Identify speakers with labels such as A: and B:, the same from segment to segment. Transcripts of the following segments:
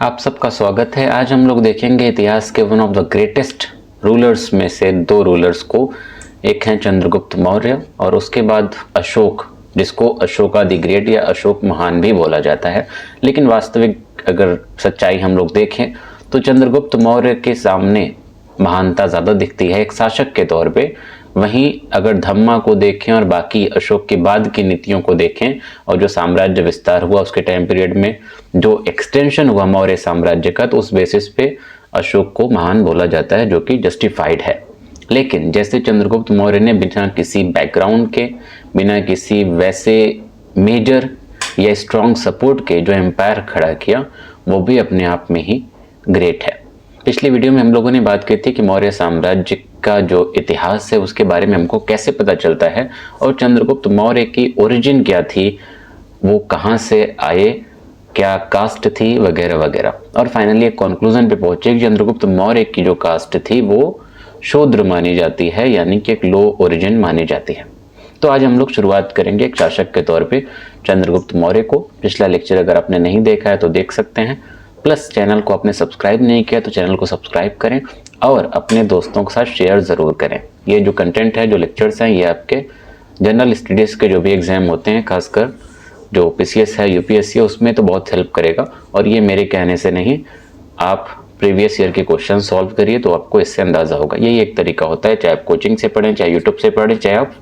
A: आप सबका स्वागत है। आज हम लोग देखेंगे इतिहास के one of the greatest rulers में से दो रूलर्स को। एक हैं चंद्रगुप्त मौर्य और उसके बाद अशोक, जिसको अशोका द ग्रेट या अशोक महान भी बोला जाता है। लेकिन वास्तविक अगर सच्चाई हम लोग देखें तो चंद्रगुप्त मौर्य के सामने महानता ज़्यादा दिखती है एक शासक के तौर पे। वहीं अगर धम्मा को देखें और बाकी अशोक के बाद की नीतियों को देखें और जो साम्राज्य विस्तार हुआ उसके टाइम पीरियड में जो एक्सटेंशन हुआ मौर्य साम्राज्य का, तो उस बेसिस पे अशोक को महान बोला जाता है, जो कि जस्टिफाइड है। लेकिन जैसे चंद्रगुप्त मौर्य ने बिना किसी बैकग्राउंड के, बिना किसी वैसे मेजर या स्ट्रॉन्ग सपोर्ट के जो एम्पायर खड़ा किया, वो भी अपने आप में ही ग्रेट है। पिछली वीडियो में हम लोगों ने बात की थी कि मौर्य साम्राज्य का जो इतिहास है उसके बारे में हमको कैसे पता चलता है और चंद्रगुप्त मौर्य की ओरिजिन क्या थी, वो कहाँ से आए, क्या कास्ट थी, वगैरह वगैरह। और फाइनली एक कंक्लूजन पे पहुंचे कि चंद्रगुप्त मौर्य की जो कास्ट थी वो शूद्र मानी जाती है, यानी कि एक लो ओरिजिन मानी जाती है। तो आज हम लोग शुरुआत करेंगे एक शासक के तौर पे चंद्रगुप्त मौर्य को। पिछला लेक्चर अगर आपने नहीं देखा है तो देख सकते हैं। प्लस चैनल को आपने सब्सक्राइब नहीं किया तो चैनल को सब्सक्राइब करें और अपने दोस्तों के साथ शेयर ज़रूर करें। ये जो कंटेंट है, जो लेक्चर्स हैं, ये आपके जनरल स्टडीज़ के जो भी एग्ज़ाम होते हैं, खासकर जो पीसीएस है, यूपीएससी है, उसमें तो बहुत हेल्प करेगा। और ये मेरे कहने से नहीं, आप प्रीवियस ईयर के क्वेश्चन सॉल्व करिए तो आपको इससे अंदाज़ा होगा। यही एक तरीका होता है, चाहे आप कोचिंग से पढ़ें, चाहे यूट्यूब से पढ़ें, चाहे आप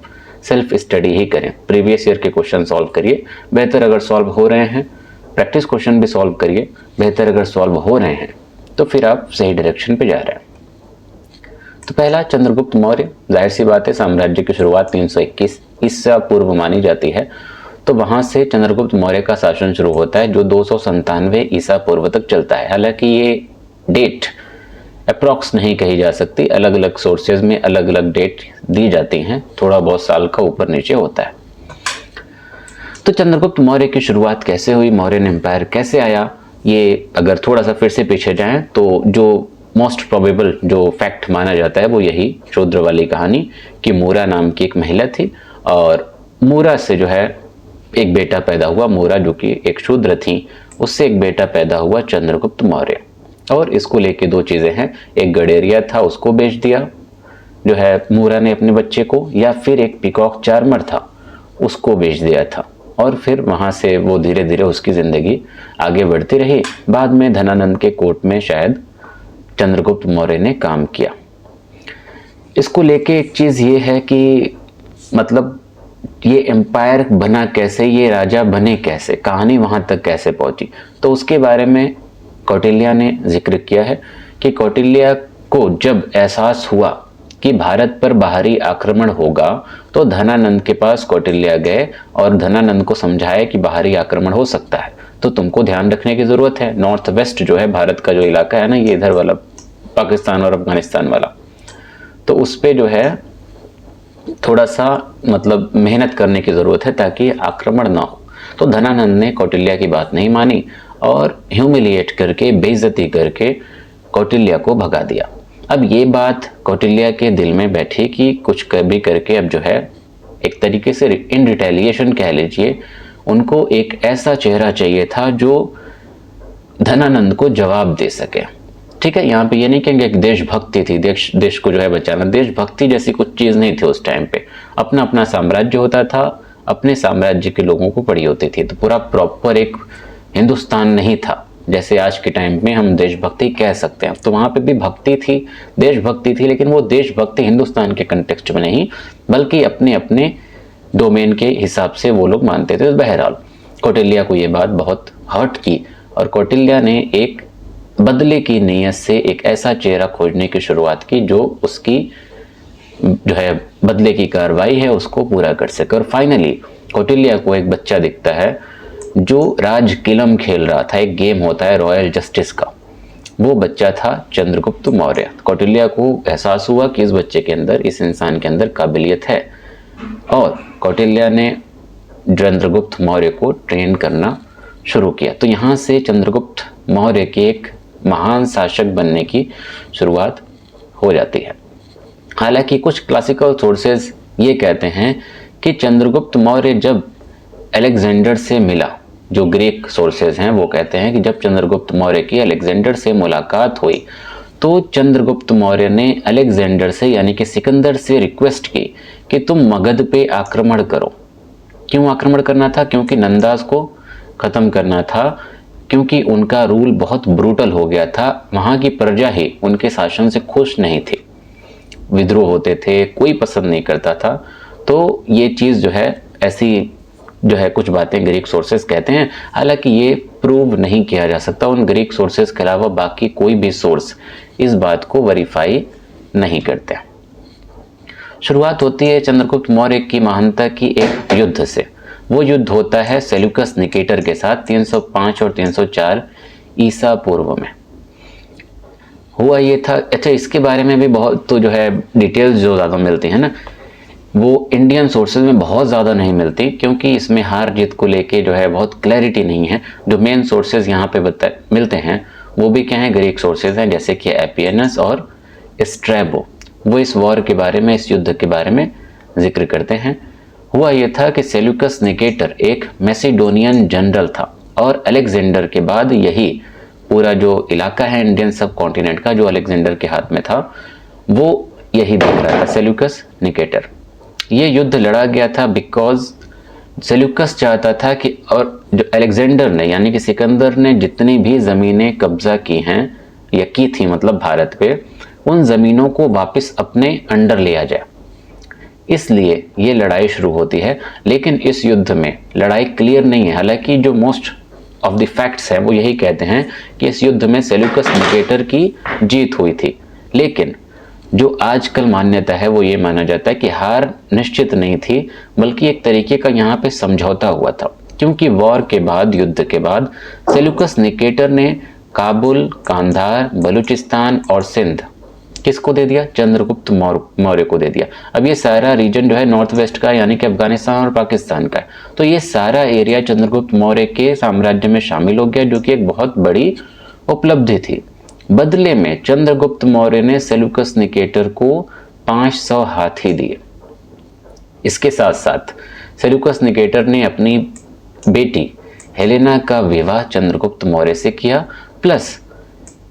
A: सेल्फ स्टडी ही करें। प्रीवियस ईयर के क्वेश्चन सॉल्व करिए, बेहतर अगर सॉल्व हो रहे हैं प्रैक्टिस क्वेश्चन भी सॉल्व करिए, बेहतर अगर सॉल्व हो रहे हैं तो फिर आप सही डायरेक्शन पे जा रहे हैं। तो पहला चंद्रगुप्त मौर्य, जाहिर सी बात है साम्राज्य की शुरुआत 321 ईसा पूर्व मानी जाती है, तो वहां से चंद्रगुप्त मौर्य का शासन शुरू होता है जो 297 ईसा पूर्व तक चलता है। हालांकि ये डेट अप्रॉक्स नहीं कही जा सकती, अलग अलग सोर्सेज में अलग अलग डेट दी जाती हैं, थोड़ा बहुत साल का ऊपर नीचे होता है। तो चंद्रगुप्त मौर्य की शुरुआत कैसे हुई, मौर्यन एम्पायर कैसे आया, ये अगर थोड़ा सा फिर से पीछे जाएं तो जो मोस्ट प्रोबेबल जो फैक्ट माना जाता है वो यही शूद्र वाली कहानी कि मूरा नाम की एक महिला थी और मूरा से जो है एक बेटा पैदा हुआ। मूरा जो कि एक शूद्र थी, उससे एक बेटा पैदा हुआ चंद्रगुप्त मौर्य। और इसको लेके दो चीज़ें हैं, एक गडेरिया था उसको बेच दिया जो है मूरा ने अपने बच्चे को, या फिर एक पीकॉक चार्मर था उसको बेच दिया था। और फिर वहाँ से वो धीरे धीरे उसकी ज़िंदगी आगे बढ़ती रही। बाद में धनानंद के कोर्ट में शायद चंद्रगुप्त मौर्य ने काम किया। इसको लेके एक चीज़ ये है कि मतलब ये एम्पायर बना कैसे, ये राजा बने कैसे, कहानी वहाँ तक कैसे पहुँची, तो उसके बारे में कौटिल्य ने जिक्र किया है कि कौटिल्य को जब एहसास हुआ कि भारत पर बाहरी आक्रमण होगा तो धनानंद के पास कौटिल्य गए और धनानंद को समझाया कि बाहरी आक्रमण हो सकता है, तो तुमको ध्यान रखने की ज़रूरत है। नॉर्थ वेस्ट जो है भारत का जो इलाका है ना, ये इधर वाला पाकिस्तान और अफगानिस्तान वाला, तो उस पर जो है थोड़ा सा मतलब मेहनत करने की ज़रूरत है ताकि आक्रमण ना हो। तो धनानंद ने कौटिल्य की बात नहीं मानी और ह्यूमिलिएट करके, बेइज्जती करके कौटिल्य को भगा दिया। अब ये बात कौटिल्य के दिल में बैठी कि कुछ भी करके अब जो है एक तरीके से इन रिटेलिएशन कह लीजिए, उनको एक ऐसा चेहरा चाहिए था जो धनानंद को जवाब दे सके। ठीक है, यहाँ पे ये नहीं कहेंगे एक देशभक्ति थी, देश को जो है बचाना, देशभक्ति जैसी कुछ चीज़ नहीं थी उस टाइम पे। अपना अपना साम्राज्य होता था, अपने साम्राज्य के लोगों को पड़ी होती थी, तो पूरा प्रॉपर एक हिंदुस्तान नहीं था जैसे आज के टाइम में हम देशभक्ति कह सकते हैं। तो वहाँ पे भी भक्ति थी, देशभक्ति थी, लेकिन वो देशभक्ति हिंदुस्तान के कंटेक्स्ट में नहीं बल्कि अपने अपने डोमेन के हिसाब से वो लोग मानते थे। बहरहाल कौटिल्य को ये बात बहुत हर्ट की और कौटिल्य ने एक बदले की नीयत से एक ऐसा चेहरा खोजने की शुरुआत की जो उसकी जो है बदले की कार्रवाई है उसको पूरा कर सके। और फाइनली कौटिल्य को एक बच्चा दिखता है जो राज किलम खेल रहा था, एक गेम होता है रॉयल जस्टिस का, वो बच्चा था चंद्रगुप्त मौर्य। कौटिल्य को एहसास हुआ कि इस बच्चे के अंदर, इस इंसान के अंदर काबिलियत है और कौटिल्य ने चंद्रगुप्त मौर्य को ट्रेन करना शुरू किया। तो यहाँ से चंद्रगुप्त मौर्य के एक महान शासक बनने की शुरुआत हो जाती है। हालांकि कुछ क्लासिकल सोर्सेज ये कहते हैं कि चंद्रगुप्त मौर्य जब अलेक्जेंडर से मिला जो ग्रीक सोर्सेज हैं वो कहते हैं कि जब चंद्रगुप्त मौर्य की अलेक्जेंडर से मुलाकात हुई तो चंद्रगुप्त मौर्य ने अलेक्जेंडर से यानी कि सिकंदर से रिक्वेस्ट की कि तुम मगध पे आक्रमण करो। क्यों आक्रमण करना था? क्योंकि नंदास को खत्म करना था, क्योंकि उनका रूल बहुत ब्रूटल हो गया था। वहाँ की प्रजा ही उनके शासन से खुश नहीं थी, विद्रोह होते थे, कोई पसंद नहीं करता था। तो ये चीज़ जो है ऐसी जो है कुछ बातें ग्रीक सोर्सेस कहते हैं, हालांकि ये प्रूव नहीं किया जा सकता। उन ग्रीक सोर्सेस के अलावा बाकी कोई भी सोर्स इस बात को वेरीफाई नहीं करते। शुरुआत होती है चंद्रगुप्त मौर्य की महानता की एक युद्ध से। वो युद्ध होता है सेल्यूकस निकेटर के साथ 305 और 304 ईसा पूर्व में। हुआ ये था, अच्छा इसके बारे में भी बहुत तो जो है डिटेल्स जो ज़्यादा मिलती है ना, वो इंडियन सोर्सेज में बहुत ज़्यादा नहीं मिलती, क्योंकि इसमें हार जीत को लेके जो है बहुत क्लैरिटी नहीं है। जो मेन सोर्सेज यहाँ पे मिलते हैं वो भी क्या है, ग्रीक सोर्सेज हैं, जैसे कि एपियनस और स्ट्रैबो। वो इस वॉर के बारे में, इस युद्ध के बारे में जिक्र करते हैं। हुआ ये था कि सेल्यूकस निकेटर एक मैसिडोनियन जनरल था और अलेक्जेंडर के बाद यही पूरा जो इलाका है इंडियन सब कॉन्टिनेंट का, जो अलेक्जेंडर के हाथ में था, वो यही देख रहा था, सेल्यूकस निकेटर। ये युद्ध लड़ा गया था बिकॉज सेल्यूकस चाहता था कि, और जो अलेक्जेंडर ने यानी कि सिकंदर ने जितनी भी ज़मीनें कब्जा की हैं या की थी मतलब भारत पे, उन ज़मीनों को वापस अपने अंडर लिया जाए, इसलिए ये लड़ाई शुरू होती है। लेकिन इस युद्ध में लड़ाई क्लियर नहीं है। हालांकि जो मोस्ट ऑफ द फैक्ट्स हैं वो यही कहते हैं कि इस युद्ध में सेल्यूकस निकेटर की जीत हुई थी, लेकिन जो आजकल मान्यता है वो ये माना जाता है कि हार निश्चित नहीं थी, बल्कि एक तरीके का यहाँ पे समझौता हुआ था। क्योंकि वॉर के बाद, युद्ध के बाद, सेल्यूकस निकेटर ने काबुल, कांधार, बलूचिस्तान और सिंध किसको दे दिया? चंद्रगुप्त मौर्य को दे दिया। अब ये सारा रीजन जो है नॉर्थ वेस्ट का यानी कि अफगानिस्तान और पाकिस्तान का है, तो ये सारा एरिया चंद्रगुप्त मौर्य के साम्राज्य में शामिल हो गया, जो कि एक बहुत बड़ी उपलब्धि थी। बदले में चंद्रगुप्त मौर्य ने सेल्यूकस निकेटर को 500 हाथी दिए। इसके साथ साथ सेल्यूकस निकेटर ने अपनी बेटी हेलेना का विवाह चंद्रगुप्त मौर्य से किया, प्लस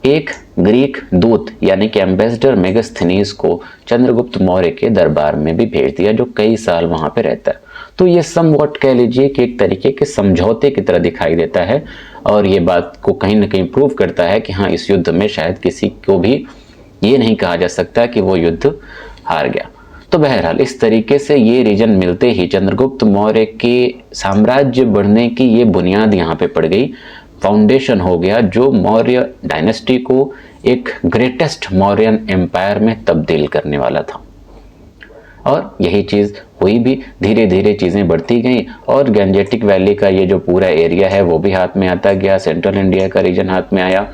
A: एक ग्रीक दूत यानी कि एम्बेसडर मेगास्थनीज को चंद्रगुप्त मौर्य के दरबार में भी भेज दिया, जो कई साल वहां पे रहता है। तो ये समवॉट कह लीजिए कि एक तरीके के समझौते की तरह दिखाई देता है, और ये बात को कहीं ना कहीं प्रूव करता है कि हाँ, इस युद्ध में शायद किसी को भी ये नहीं कहा जा सकता कि वो युद्ध हार गया। तो बहरहाल इस तरीके से ये रीजन मिलते ही चंद्रगुप्त मौर्य के साम्राज्य बढ़ने की ये बुनियाद यहाँ पे पड़ गई, फाउंडेशन हो गया, जो मौर्य डायनेस्टी को एक ग्रेटेस्ट मौर्यन एम्पायर में तब्दील करने वाला था। और यही चीज़ हुई भी। धीरे धीरे चीज़ें बढ़ती गई और गंजेटिक वैली का ये जो पूरा एरिया है वो भी हाथ में आता गया, सेंट्रल इंडिया का रीजन हाथ में आया,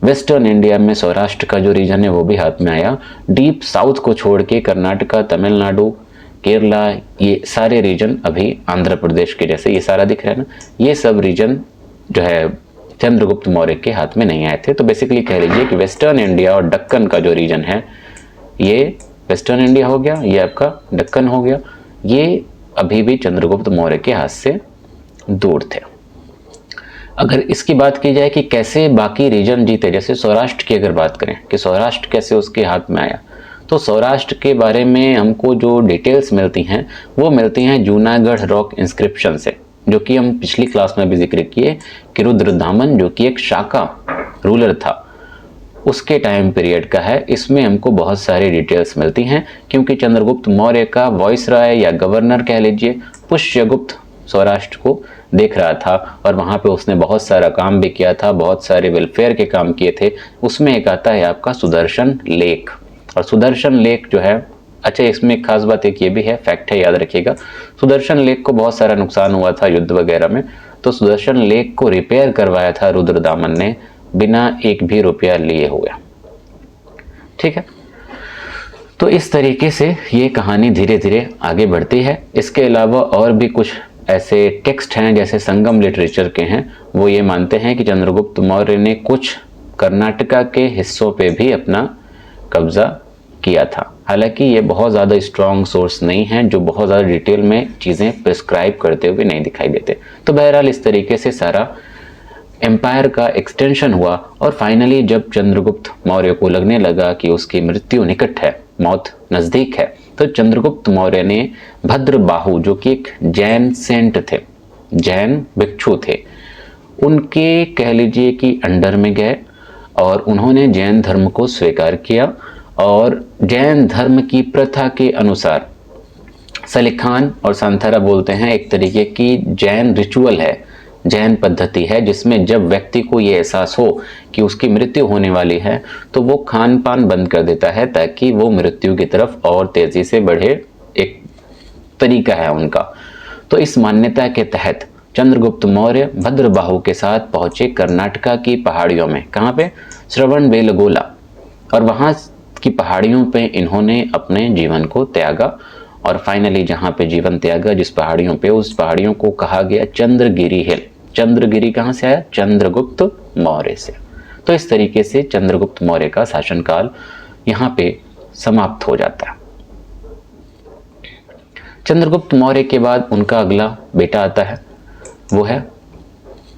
A: वेस्टर्न इंडिया में सौराष्ट्र का जो रीजन है वो भी हाथ में आया। डीप साउथ को छोड़ के कर्नाटका, तमिलनाडु, केरला, ये सारे रीजन अभी आंध्र प्रदेश के जैसे ये सारा दिख रहा है ना, ये सब रीजन जो है चंद्रगुप्त मौर्य के हाथ में नहीं आए थे। तो बेसिकली कह लीजिए कि वेस्टर्न इंडिया और दक्कन का जो रीजन है, ये वेस्टर्न इंडिया हो गया, ये आपका दक्कन हो गया, ये अभी भी चंद्रगुप्त मौर्य के हाथ से दूर थे। अगर इसकी बात की जाए कि कैसे बाकी रीजन जीते, जैसे सौराष्ट्र की अगर बात करें कि सौराष्ट्र कैसे उसके हाथ में आया, तो सौराष्ट्र के बारे में हमको जो डिटेल्स मिलती हैं वो मिलती हैं जूनागढ़ रॉक इंस्क्रिप्शन से, जो कि हम पिछली क्लास में भी जिक्र किए कि रुद्रदामन जो कि एक शाका रूलर था उसके टाइम पीरियड का है। इसमें हमको बहुत सारी डिटेल्स मिलती हैं, क्योंकि चंद्रगुप्त मौर्य का वॉइसरॉय या गवर्नर कह लीजिए पुष्यगुप्त सौराष्ट्र को देख रहा था, और वहाँ पे उसने बहुत सारा काम भी किया था, बहुत सारे वेलफेयर के काम किए थे। उसमें एक आता है आपका सुदर्शन लेक, और सुदर्शन लेक जो है, अच्छा इसमें एक खास बात एक ये भी है, फैक्ट है, याद रखिएगा, सुदर्शन लेक को बहुत सारा नुकसान हुआ था युद्ध वगैरह में, तो सुदर्शन लेक को रिपेयर करवाया था रुद्रदामन ने बिना एक भी रुपया लिए हुए। ठीक है, तो इस तरीके से ये कहानी धीरे धीरे आगे बढ़ती है। इसके अलावा और भी कुछ ऐसे टेक्स्ट हैं जैसे संगम लिटरेचर के हैं, वो ये मानते हैं कि चंद्रगुप्त मौर्य ने कुछ कर्नाटका के हिस्सों पे भी अपना कब्जा किया था। हालांकि ये बहुत ज़्यादा स्ट्रॉन्ग सोर्स नहीं है जो बहुत ज़्यादा डिटेल में चीज़ें प्रिस्क्राइब करते हुए नहीं दिखाई देते। तो बहरहाल इस तरीके से सारा एम्पायर का एक्सटेंशन हुआ और फाइनली जब चंद्रगुप्त मौर्य को लगने लगा कि उसकी मृत्यु निकट है, मौत नज़दीक है, तो चंद्रगुप्त मौर्य ने भद्रबाहु जो कि एक जैन सेंट थे, जैन भिक्षु थे, उनके कह लीजिए कि अंडर में गए और उन्होंने जैन धर्म को स्वीकार किया और जैन धर्म की प्रथा के अनुसार सलिखान और सांथारा बोलते हैं एक तरीके की जैन रिचुअल है, जैन पद्धति है जिसमें जब व्यक्ति को ये एहसास हो कि उसकी मृत्यु होने वाली है तो वो खान पान बंद कर देता है ताकि वो मृत्यु की तरफ और तेजी से बढ़े, एक तरीका है उनका। तो इस मान्यता के तहत चंद्रगुप्त मौर्य भद्रबाहु के साथ पहुंचे कर्नाटका की पहाड़ियों में। कहाँ पे? श्रवणबेलगोला। और वहां की पहाड़ियों पे इन्होंने अपने जीवन को त्यागा और फाइनली जहां पे जीवन त्यागा जिस पहाड़ियों पे, उस पहाड़ियों को कहा गया चंद्रगिरी हिल। चंद्रगिरी कहां से आया? चंद्रगुप्त मौर्य से। तो इस तरीके से चंद्रगुप्त मौर्य का शासनकाल यहाँ पे समाप्त हो जाता है। चंद्रगुप्त मौर्य के बाद उनका अगला बेटा आता है, वो है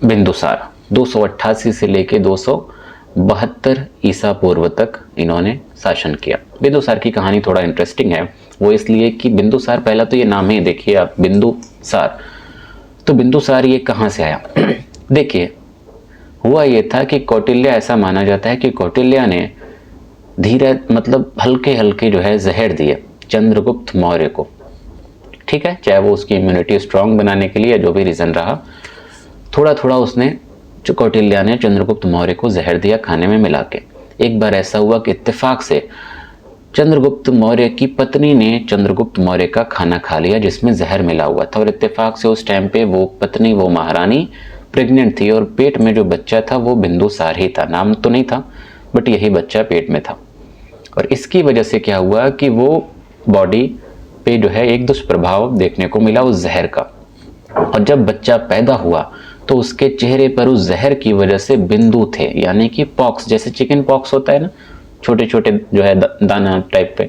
A: बिंदुसार। 288 से लेके 272 ईसा पूर्व तक इन्होंने शासन किया। बिंदुसार की कहानी थोड़ा इंटरेस्टिंग है, वो इसलिए कि बिंदुसार, पहला तो ये नाम ही देखिए आप, बिंदुसार। तो बिंदुसार ये कहाँ से आया? देखिए हुआ ये था कि कौटिल्य, ऐसा माना जाता है कि कौटिल्य ने धीरे मतलब हल्के हल्के जो है जहर दिए चंद्रगुप्त मौर्य को, ठीक है, चाहे वो उसकी इम्यूनिटी स्ट्रांग बनाने के लिए जो भी रीजन रहा, थोड़ा थोड़ा उसने जो कौटिल्य ने चंद्रगुप्त मौर्य को जहर दिया खाने में मिला के। एक बार ऐसा हुआ कि इत्तेफाक से चंद्रगुप्त मौर्य की पत्नी ने चंद्रगुप्त मौर्य का खाना खा लिया जिसमें जहर मिला हुआ था और इत्तेफाक से उस टाइम पे वो पत्नी, वो महारानी प्रेग्नेंट थी और पेट में जो बच्चा था वो बिंदुसार ही था। नाम तो नहीं था बट यही बच्चा पेट में था और इसकी वजह से क्या हुआ कि वो बॉडी पे जो है एक दुष्प्रभाव देखने को मिला उस जहर का। और जब बच्चा पैदा हुआ तो उसके चेहरे पर उस जहर की वजह से बिंदु थे, यानी कि पॉक्स, जैसे चिकन पॉक्स होता है ना, छोटे छोटे जो है दाना टाइप पे,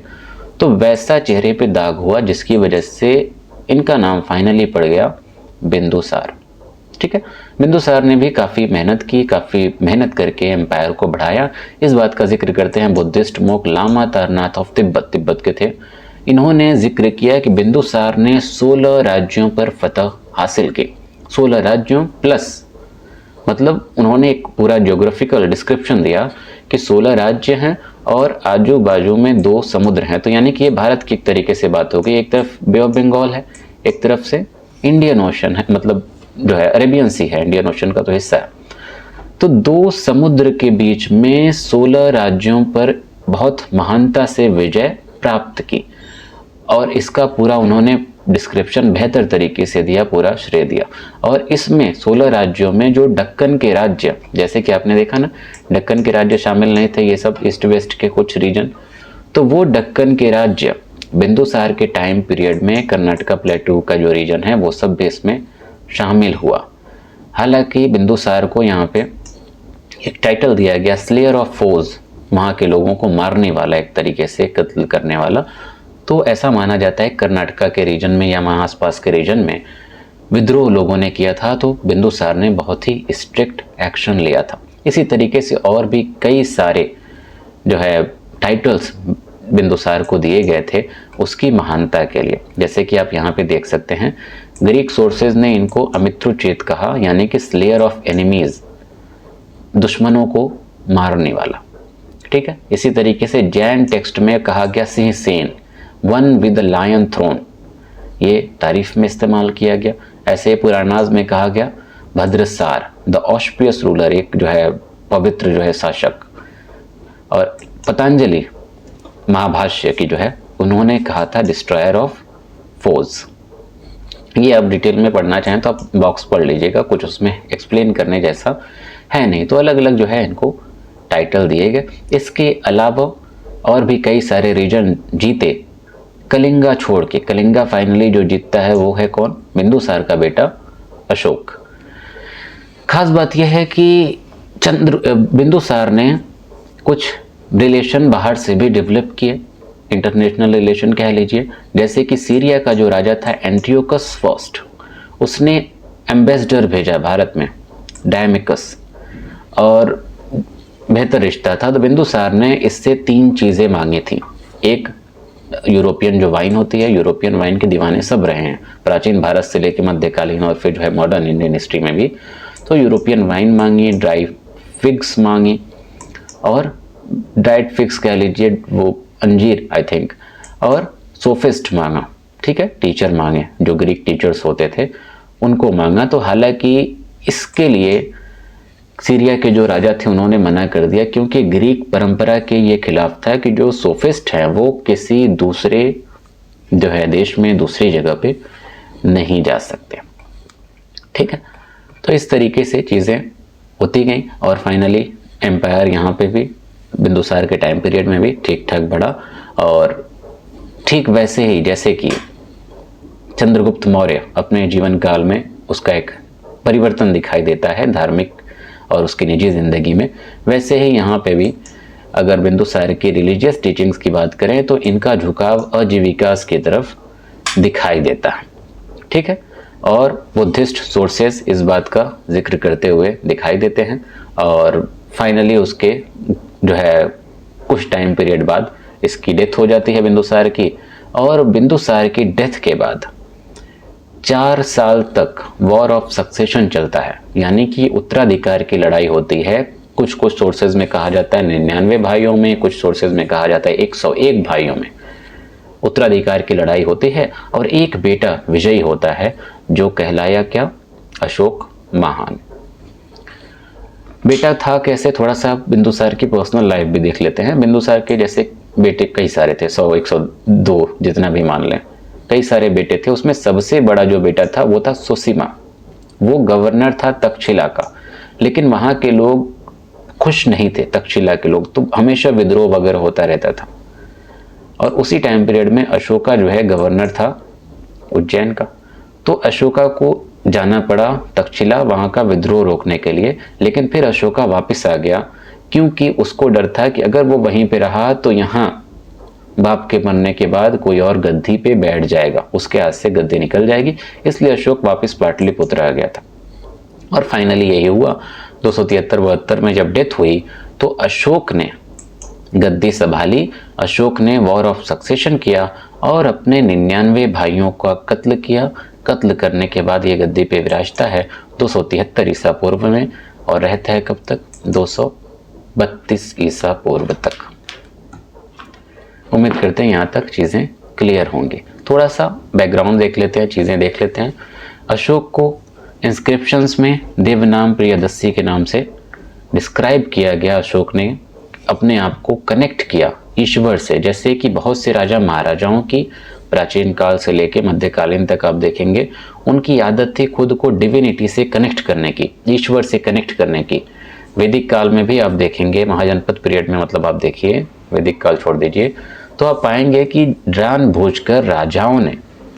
A: तो वैसा चेहरे पे दाग हुआ जिसकी वजह से इनका नाम फाइनली पड़ गया बिंदुसार। ठीक है, बिंदुसार ने भी काफ़ी मेहनत करके एम्पायर को बढ़ाया। इस बात का जिक्र करते हैं Buddhist monk Lama Taranath of Tibet के थे। इन्होंने जिक्र किया कि बिंदुसार ने 16 राज्यों पर फतह हासिल की। 16 राज्यों प्लस, मतलब उन्होंने एक पूरा ज्योग्राफिकल डिस्क्रिप्शन दिया कि 16 राज्य हैं और आजू बाजू में 2 समुद्र हैं। तो यानी कि ये भारत की एक तरीके से बात हो गई, एक तरफ बे ऑफ बंगाल है, एक तरफ से इंडियन ओशन है, मतलब जो है अरेबियन सी है, इंडियन ओशन का तो हिस्सा है। तो 2 समुद्र के बीच में 16 राज्यों पर बहुत महानता से विजय प्राप्त की और इसका पूरा उन्होंने डिस्क्रिप्शन बेहतर तरीके से दिया, पूरा श्रेय दिया। और इसमें 16 राज्यों में जो दक्कन के राज्य, जैसे कि आपने देखा ना, दक्कन के राज्य शामिल नहीं थे, ये सब ईस्ट वेस्ट के कुछ रीजन, तो वो दक्कन के राज्य बिंदुसार के टाइम पीरियड में कर्नाटका प्लेटू का जो रीजन है वो सब भी इसमें शामिल हुआ। हालांकि बिंदुसार को यहाँ पे एक टाइटल दिया गया स्लेयर ऑफ फोज, वहाँ के लोगों को मारने वाला, एक तरीके से कत्ल करने वाला। तो ऐसा माना जाता है कर्नाटका के रीजन में या वहाँ आसपास के रीजन में विद्रोह लोगों ने किया था तो बिंदुसार ने बहुत ही स्ट्रिक्ट एक्शन लिया था। इसी तरीके से और भी कई सारे जो है टाइटल्स बिंदुसार को दिए गए थे उसकी महानता के लिए। जैसे कि आप यहाँ पे देख सकते हैं, ग्रीक सोर्सेज ने इनको अमित्रुचेत कहा, यानी कि स्लेयर ऑफ एनिमीज, दुश्मनों को मारने वाला। ठीक है, इसी तरीके से जैन टेक्स्ट में कहा गया सिंह सेन, one with the lion throne, ये तारीफ में इस्तेमाल किया गया। ऐसे पुराणाज में कहा गया भद्रसार, द ऑस्पियस रूलर, एक जो है पवित्र जो है शासक। और पतंजलि महाभाष्य की जो है उन्होंने कहा था डिस्ट्रॉयर ऑफ फोज। ये आप डिटेल में पढ़ना चाहें तो आप बॉक्स पढ़ लीजिएगा, कुछ उसमें एक्सप्लेन करने जैसा है नहीं। तो अलग अलग जो है इनको टाइटल दिए गए। इसके अलावा और भी कई सारे रीजन जीते कलिंगा छोड़ के। कलिंगा फाइनली जो जीतता है वो है कौन? बिंदुसार का बेटा अशोक। खास बात यह है कि बिंदुसार ने कुछ रिलेशन बाहर से भी डेवलप किए। इंटरनेशनल रिलेशन कह लीजिए। जैसे कि सीरिया का जो राजा था एंटियोकस फर्स्ट, उसने एम्बेसडर भेजा भारत में, डायमिकस, और बेहतर रिश्ता था। तो बिंदुसार ने इससे 3 चीज़ें मांगी थी। एक, यूरोपियन जो वाइन होती है, यूरोपियन वाइन के दीवाने सब रहे हैं प्राचीन भारत से लेकर मध्यकालीन और फिर जो है मॉडर्न इंडियन हिस्ट्री में भी। तो यूरोपियन वाइन मांगी, ड्राई फिग्स मांगी, और ड्राइड फिग्स कह लीजिए, वो अंजीर आई थिंक, और सोफिस्ट मांगा, ठीक है, टीचर मांगे, जो ग्रीक टीचर्स होते थे उनको मांगा। तो हालांकि इसके लिए सीरिया के जो राजा थे उन्होंने मना कर दिया, क्योंकि ग्रीक परंपरा के ये खिलाफ था कि जो सोफिस्ट हैं वो किसी दूसरे जो है देश में, दूसरी जगह पे नहीं जा सकते, ठीक है। तो इस तरीके से चीज़ें होती गई और फाइनली एम्पायर यहाँ पे भी बिंदुसार के टाइम पीरियड में भी ठीक ठाक बढ़ा, और ठीक वैसे ही जैसे कि चंद्रगुप्त मौर्य अपने जीवन काल में उसका एक परिवर्तन दिखाई देता है धार्मिक और उसकी निजी ज़िंदगी में, वैसे ही यहाँ पे भी अगर बिंदुसार की रिलीजियस टीचिंग्स की बात करें तो इनका झुकाव आजीविकास की तरफ दिखाई देता है, ठीक है। और बुद्धिस्ट सोर्सेस इस बात का जिक्र करते हुए दिखाई देते हैं, और फाइनली उसके जो है कुछ टाइम पीरियड बाद इसकी डेथ हो जाती है बिंदुसार की। और बिंदुसार की डेथ के बाद 4 साल तक वॉर ऑफ सक्सेशन चलता है, यानी कि उत्तराधिकार की लड़ाई होती है। कुछ कुछ सोर्सेज में कहा जाता है 99 भाइयों में, कुछ सोर्सेज में कहा जाता है 101 भाइयों में उत्तराधिकार की लड़ाई होती है, और एक बेटा विजयी होता है जो कहलाया क्या, अशोक महान। बेटा था कैसे, थोड़ा सा बिंदुसार की पर्सनल लाइफ भी देख लेते हैं। बिंदुसार के जैसे बेटे कई सारे थे, 100 102 जितना भी मान लें, कई सारे बेटे थे। उसमें सबसे बड़ा जो बेटा था वो था सुसीमा, वो गवर्नर था तक्षशिला का। लेकिन वहाँ के लोग खुश नहीं थे, तक्षशिला के लोग, तो हमेशा विद्रोह वगैरह होता रहता था। और उसी टाइम पीरियड में अशोका जो है गवर्नर था उज्जैन का, तो अशोका को जाना पड़ा तक्षशिला वहाँ का विद्रोह रोकने के लिए। लेकिन फिर अशोका वापस आ गया, क्योंकि उसको डर था कि अगर वो वहीं पे रहा तो यहाँ बाप के मरने के बाद कोई और गद्दी पे बैठ जाएगा, उसके हाथ से गद्दी निकल जाएगी। इसलिए अशोक वापस पाटलिपुत्र आ गया था। और फाइनली यही हुआ 273-72 में जब डेथ हुई तो अशोक ने गद्दी संभाली, अशोक ने वॉर ऑफ सक्सेशन किया और अपने 99 भाइयों का कत्ल किया। कत्ल करने के बाद ये गद्दी पे विराजता है 273 ईसा पूर्व में, और रहता है कब तक, 232 ईसा पूर्व तक। उम्मीद करते हैं यहाँ तक चीज़ें क्लियर होंगी। थोड़ा सा बैकग्राउंड देख लेते हैं, चीज़ें देख लेते हैं। अशोक को इंस्क्रिप्शंस में देवनाम प्रियदर्शी के नाम से डिस्क्राइब किया गया। अशोक ने अपने आप को कनेक्ट किया ईश्वर से, जैसे कि बहुत से राजा महाराजाओं की प्राचीन काल से लेकर मध्यकालीन तक आप देखेंगे उनकी आदत थी खुद को डिविनिटी से कनेक्ट करने की, ईश्वर से कनेक्ट करने की। वैदिक काल में भी आप देखेंगे, महाजनपद पीरियड में, मतलब आप देखिए वैदिक काल छोड़ दीजिए, तो आप पाएंगे कि जानबूझकर राजाओं ने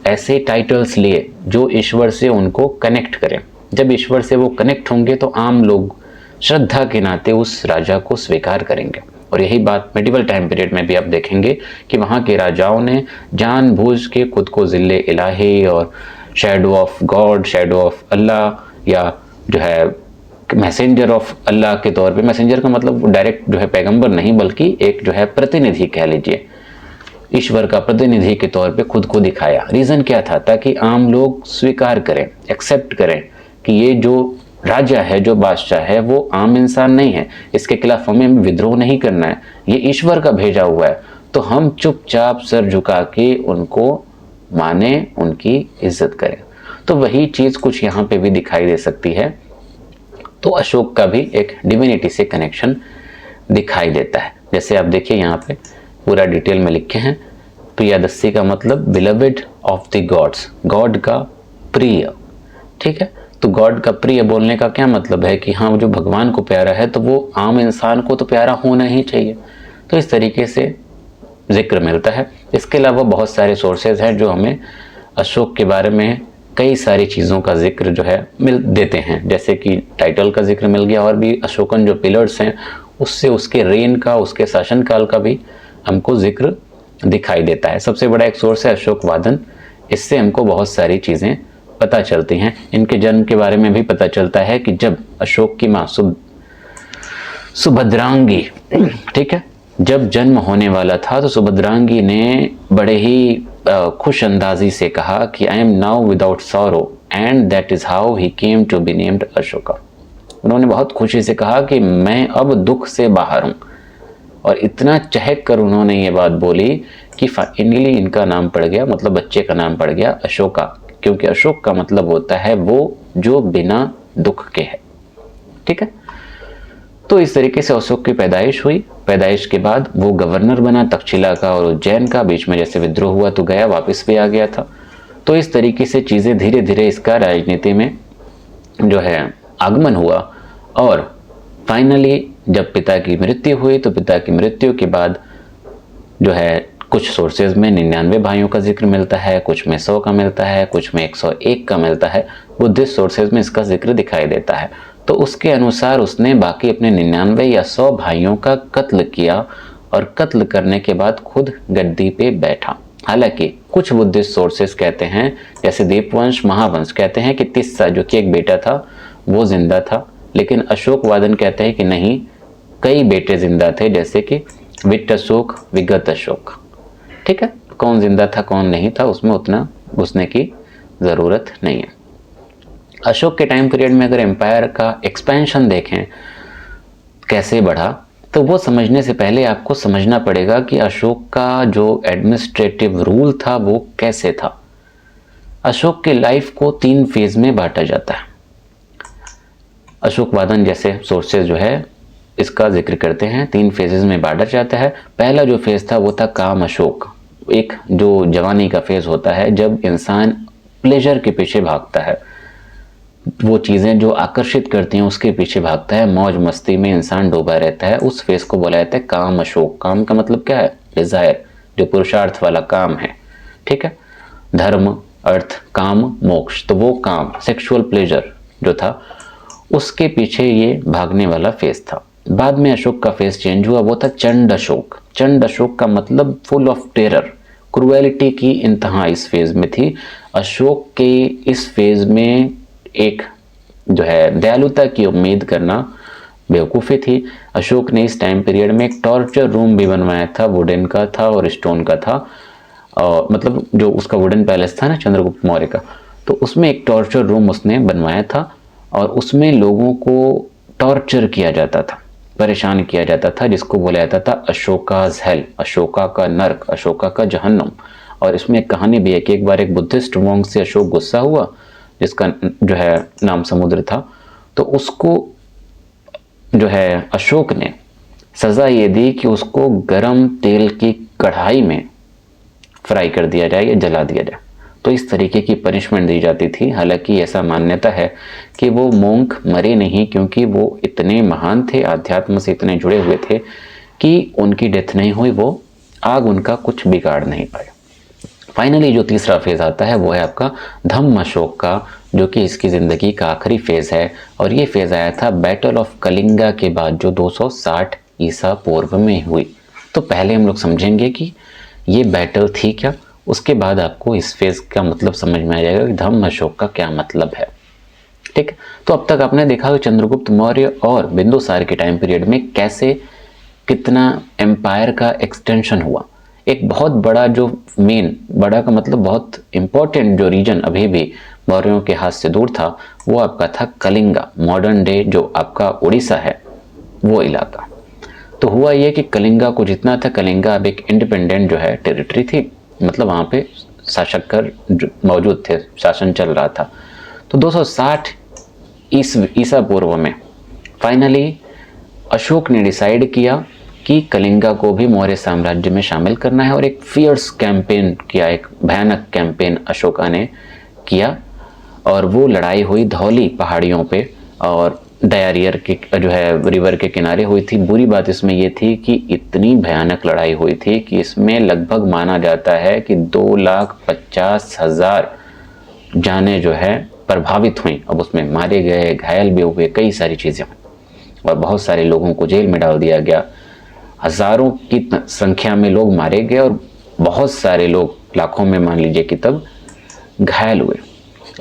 A: ऐसे टाइटल्स लिए जो ईश्वर से उनको कनेक्ट करें। जब ईश्वर से वो कनेक्ट होंगे तो आम लोग श्रद्धा के नाते उस राजा को स्वीकार करेंगे। और यही बात मेडिवल टाइम पीरियड में भी आप देखेंगे कि वहाँ के राजाओं ने जानबूझ के खुद को ज़िल्ले इलाही और shadow of God, shadow of Allah, या जो है मैसेंजर ऑफ अल्लाह के तौर पे, मैसेंजर का मतलब डायरेक्ट जो है पैगंबर नहीं, बल्कि एक जो है प्रतिनिधि कह लीजिए, ईश्वर का प्रतिनिधि के तौर पे खुद को दिखाया। रीज़न क्या था, ताकि आम लोग स्वीकार करें, एक्सेप्ट करें कि ये जो राजा है, जो बादशाह है, वो आम इंसान नहीं है, इसके खिलाफ हमें विद्रोह नहीं करना है, ये ईश्वर का भेजा हुआ है। तो हम चुपचाप सर झुका के उनको माने, उनकी इज्जत करें। तो वही चीज़ कुछ यहाँ पे भी दिखाई दे सकती है। तो अशोक का भी एक डिविनिटी से कनेक्शन दिखाई देता है। जैसे आप देखिए यहाँ पे पूरा डिटेल में लिखे हैं, प्रियदर्शी का मतलब beloved of the gods, God का प्रिय, ठीक है। तो गॉड का प्रिय बोलने का क्या मतलब है कि हाँ, जो भगवान को प्यारा है तो वो आम इंसान को तो प्यारा होना ही चाहिए। तो इस तरीके से जिक्र मिलता है। इसके अलावा बहुत सारे सोर्सेज हैं जो हमें अशोक के बारे में कई सारी चीज़ों का जिक्र जो है मिल देते हैं, जैसे कि टाइटल का जिक्र मिल गया, और भी अशोकन जो पिलर्स हैं उससे उसके रेन का, उसके शासनकाल का भी हमको जिक्र दिखाई देता है। सबसे बड़ा एक सोर्स है अशोक वादन, इससे हमको बहुत सारी चीज़ें पता चलती हैं। इनके जन्म के बारे में भी पता चलता है कि जब अशोक की माँ सुभद्रांगी, ठीक है, जब जन्म होने वाला था तो सुभद्रांगी ने बड़े ही खुश अंदाजी से कहा कि I am now without sorrow and that is how he came to be named Ashoka. उन्होंने बहुत खुशी से कहा कि मैं अब दुख से बाहर हूँ, और इतना चहक कर उन्होंने ये बात बोली कि फाइनली इनका नाम पड़ गया, मतलब बच्चे का नाम पड़ गया अशोका, क्योंकि अशोक का मतलब होता है वो जो बिना दुख के है, ठीक है। तो इस तरीके से अशोक की पैदाइश हुई। पैदाइश के बाद वो गवर्नर बना तक्षशिला का और उज्जैन का। बीच में जैसे विद्रोह हुआ तो गया, वापस भी आ गया था। तो इस तरीके से चीज़ें धीरे धीरे इसका राजनीति में जो है आगमन हुआ। और फाइनली जब पिता की मृत्यु हुई तो पिता की मृत्यु के बाद जो है कुछ सोर्सेज में 99 भाइयों का जिक्र मिलता है, कुछ में 100 का मिलता है, कुछ में 101 का मिलता है। बुद्धिस्ट सोर्सेज में इसका जिक्र दिखाई देता है। तो उसके अनुसार उसने बाकी अपने 99 या 100 भाइयों का कत्ल किया और कत्ल करने के बाद खुद गद्दी पे बैठा। हालांकि कुछ बुद्धिस्ट सोर्सेस कहते हैं, जैसे दीपवंश, महावंश कहते हैं कि तिस्सा जो कि एक बेटा था वो जिंदा था, लेकिन अशोक वादन कहते हैं कि नहीं, कई बेटे जिंदा थे, जैसे कि विट्ट अशोक, विगत अशोक, ठीक है। कौन जिंदा था कौन नहीं था उसमें उतना घुसने की ज़रूरत नहीं है। अशोक के टाइम पीरियड में अगर एम्पायर का एक्सपेंशन देखें कैसे बढ़ा, तो वो समझने से पहले आपको समझना पड़ेगा कि अशोक का जो एडमिनिस्ट्रेटिव रूल था वो कैसे था। अशोक के लाइफ को 3 फेज में बांटा जाता है। अशोक वादन जैसे सोर्सेज जो है इसका जिक्र करते हैं, 3 फेजेस में बांटा जाता है। पहला जो फेज था वो था काम अशोक, एक जो जवानी का फेज होता है जब इंसान प्लेजर के पीछे भागता है, वो चीज़ें जो आकर्षित करती हैं उसके पीछे भागता है, मौज मस्ती में इंसान डूबा रहता है। उस फेज को बोला जाता है काम अशोक। काम का मतलब क्या है? डिजायर, जो पुरुषार्थ वाला काम है, ठीक है। धर्म, अर्थ, काम, मोक्ष, तो वो काम, सेक्सुअल प्लेजर जो था उसके पीछे ये भागने वाला फेज था। बाद में अशोक का फेज चेंज हुआ, वो था चंड अशोक। चंड अशोक का मतलब फुल ऑफ टेरर, क्रुएलिटी की इंतहा इस फेज में थी। अशोक के इस फेज में एक जो है दयालुता की उम्मीद करना बेवकूफ़ी थी। अशोक ने इस टाइम पीरियड में एक टॉर्चर रूम भी बनवाया था, वुडन का था और स्टोन का था, और मतलब जो उसका वुडन पैलेस था ना चंद्रगुप्त मौर्य का, तो उसमें एक टॉर्चर रूम उसने बनवाया था और उसमें लोगों को टॉर्चर किया जाता था, परेशान किया जाता था, जिसको बोला जाता था अशोकाज हेल, अशोका का नर्क, अशोका का जहन्नुम। और इसमें एक कहानी भी है कि एक बार एक बुद्धिस्ट मॉन्क से अशोक गुस्सा हुआ, जिसका जो है नाम समुद्र था, तो उसको जो है अशोक ने सज़ा ये दी कि उसको गरम तेल की कढ़ाई में फ्राई कर दिया जाए या जला दिया जाए। तो इस तरीके की पनिशमेंट दी जाती थी। हालांकि ऐसा मान्यता है कि वो मोंक मरे नहीं, क्योंकि वो इतने महान थे, अध्यात्म से इतने जुड़े हुए थे कि उनकी डेथ नहीं हुई, वो आग उनका कुछ बिगाड़ नहीं पाया। फाइनली जो तीसरा फेज आता है वो है आपका धम्म अशोक का, जो कि इसकी ज़िंदगी का आखिरी फेज है। और ये फेज आया था बैटल ऑफ कलिंगा के बाद, जो 260 ईसा पूर्व में हुई। तो पहले हम लोग समझेंगे कि ये बैटल थी क्या, उसके बाद आपको इस फेज का मतलब समझ में आ जाएगा कि धम्म अशोक का क्या मतलब है, ठीक है। तो अब तक आपने देखा कि चंद्रगुप्त मौर्य और बिंदुसार के टाइम पीरियड में कैसे कितना एम्पायर का एक्सटेंशन हुआ। एक बहुत बड़ा जो मेन, बड़ा का मतलब बहुत इंपॉर्टेंट जो रीजन अभी भी मौर्यों के हाथ से दूर था, वो आपका था कलिंगा, मॉडर्न डे जो आपका उड़ीसा है वो इलाका। तो हुआ ये कि कलिंगा को जितना था, कलिंगा अब एक इंडिपेंडेंट जो है टेरिटरी थी, मतलब वहाँ पे शासक कर मौजूद थे, शासन चल रहा था। तो 260 ईसा पूर्व में फाइनली अशोक ने डिसाइड किया कि कलिंगा को भी मौर्य साम्राज्य में शामिल करना है, और एक फियर्स कैंपेन किया, एक भयानक कैंपेन अशोका ने किया। और वो लड़ाई हुई धौली पहाड़ियों पे और डायरियर के जो है रिवर के किनारे हुई थी। बुरी बात इसमें ये थी कि इतनी भयानक लड़ाई हुई थी कि इसमें लगभग माना जाता है कि 2,50,000 जानें जो है प्रभावित हुई। अब उसमें मारे गए, घायल भी हुए, कई सारी चीज़ें हुई और बहुत सारे लोगों को जेल में डाल दिया गया। हज़ारों की संख्या में लोग मारे गए और बहुत सारे लोग, लाखों में मान लीजिए कि तब घायल हुए।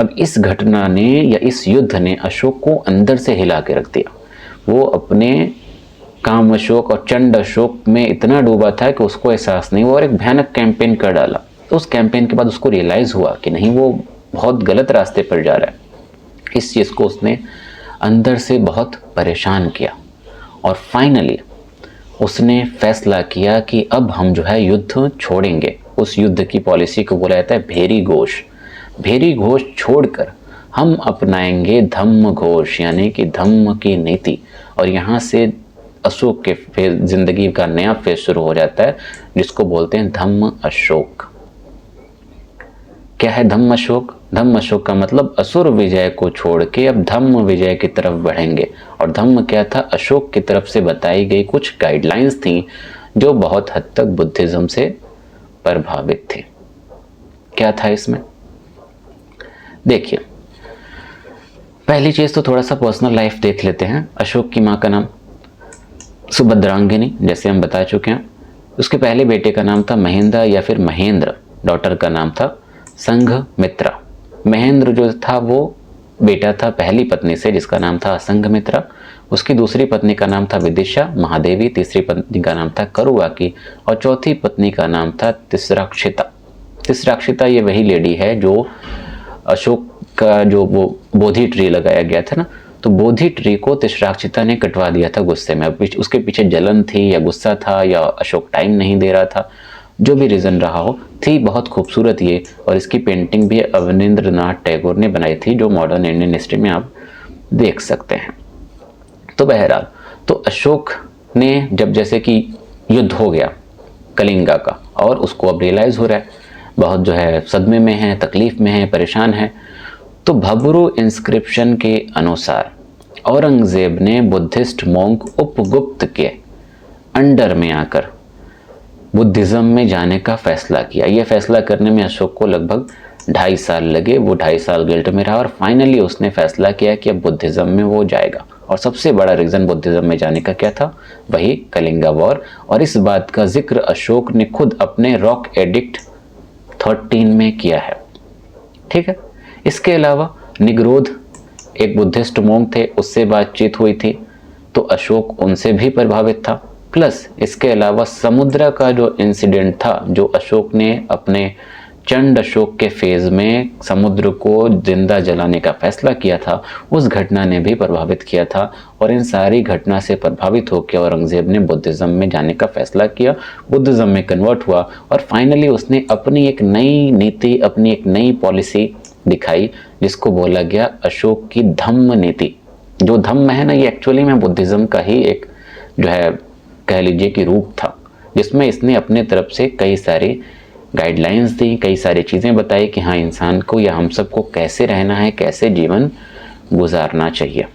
A: अब इस घटना ने या इस युद्ध ने अशोक को अंदर से हिला के रख दिया। वो अपने काम अशोक और चंड अशोक में इतना डूबा था कि उसको एहसास नहीं हुआ और एक भयानक कैंपेन कर डाला। तो उस कैंपेन के बाद उसको रियलाइज़ हुआ कि नहीं, वो बहुत गलत रास्ते पर जा रहा है। इस चीज़ को उसने अंदर से बहुत परेशान किया और फाइनली उसने फैसला किया कि अब हम जो है युद्ध छोड़ेंगे। उस युद्ध की पॉलिसी को बोला जाता है भेरी घोष। भेरी घोष छोड़कर हम अपनाएंगे धम्म घोष, यानी कि धम्म की नीति। और यहाँ से अशोक के फेज, जिंदगी का नया फेज शुरू हो जाता है, जिसको बोलते हैं धम्म अशोक। क्या है धम्म अशोक? धम्म अशोक का मतलब असुर विजय को छोड़ के अब धम्म विजय की तरफ बढ़ेंगे। और धम्म क्या था? अशोक की तरफ से बताई गई कुछ गाइडलाइंस थी जो बहुत हद तक बुद्धिज्म से प्रभावित थी। क्या था इसमें? देखिए, पहली चीज तो थोड़ा सा पर्सनल लाइफ देख लेते हैं। अशोक की माँ का नाम सुभद्रांगिनी, जैसे हम बता चुके हैं। उसके पहले बेटे का नाम था महेंद्र या फिर महेंद्र। डॉटर का नाम था संघमित्रा। महेंद्र जो था वो बेटा था पहली पत्नी से, जिसका नाम था संघमित्रा। उसकी दूसरी पत्नी का नाम था विदिशा महादेवी, तीसरी पत्नी का नाम था करुवाकी और चौथी पत्नी का नाम था तिस्राक्षिता। तिस्राक्षिता ये वही लेडी है जो अशोक का जो वो बोधि ट्री लगाया गया था ना, तो बोधि ट्री को तिस्राक्षिता ने कटवा दिया था गुस्से में। उसके पीछे जलन थी या गुस्सा था या अशोक टाइम नहीं दे रहा था, जो भी रीज़न रहा हो, थी बहुत खूबसूरत ये। और इसकी पेंटिंग भी अवनींद्रनाथ टैगोर ने बनाई थी, जो मॉडर्न इंडियन हिस्ट्री में आप देख सकते हैं। तो बहरहाल, तो अशोक ने जब जैसे कि युद्ध हो गया कलिंगा का और उसको अब रियलाइज़ हो रहा है, बहुत जो है सदमे में है, तकलीफ में है, परेशान है। तो भबरू इंस्क्रिप्शन के अनुसार औरंगजेब ने बुद्धिस्ट मोंक उपगुप्त के अंडर में आकर बुद्धिज़्म में जाने का फैसला किया। यह फैसला करने में अशोक को लगभग 2.5 साल लगे। वो 2.5 साल गिल्ट में रहा और फाइनली उसने फैसला किया कि अब बुद्धिज़्म में वो जाएगा। और सबसे बड़ा रीज़न बुद्धिज़्म में जाने का क्या था? वही कलिंगा वॉर। और इस बात का जिक्र अशोक ने खुद अपने रॉक एडिक्ट 13 में किया है। ठीक है। इसके अलावा निगरोध एक बुद्धिस्ट मोंक थे, उससे बातचीत हुई थी, तो अशोक उनसे भी प्रभावित था। प्लस इसके अलावा समुद्र का जो इंसिडेंट था, जो अशोक ने अपने चंड अशोक के फेज में समुद्र को जिंदा जलाने का फैसला किया था, उस घटना ने भी प्रभावित किया था। और इन सारी घटना से प्रभावित होकर औरंगजेब ने बुद्धिज़्म में जाने का फैसला किया, बुद्धिज़्म में कन्वर्ट हुआ और फाइनली उसने अपनी एक नई नीति, अपनी एक नई पॉलिसी दिखाई, जिसको बोला गया अशोक की धम्म नीति। जो धम्म है ना, ये एक्चुअली में बुद्धिज़्म का ही एक जो है कह लीजिए कि रूप था, जिसमें इसने अपने तरफ से कई सारी गाइडलाइंस दी, कई सारी चीज़ें बताई कि हाँ, इंसान को या हम सबको कैसे रहना है, कैसे जीवन गुजारना चाहिए।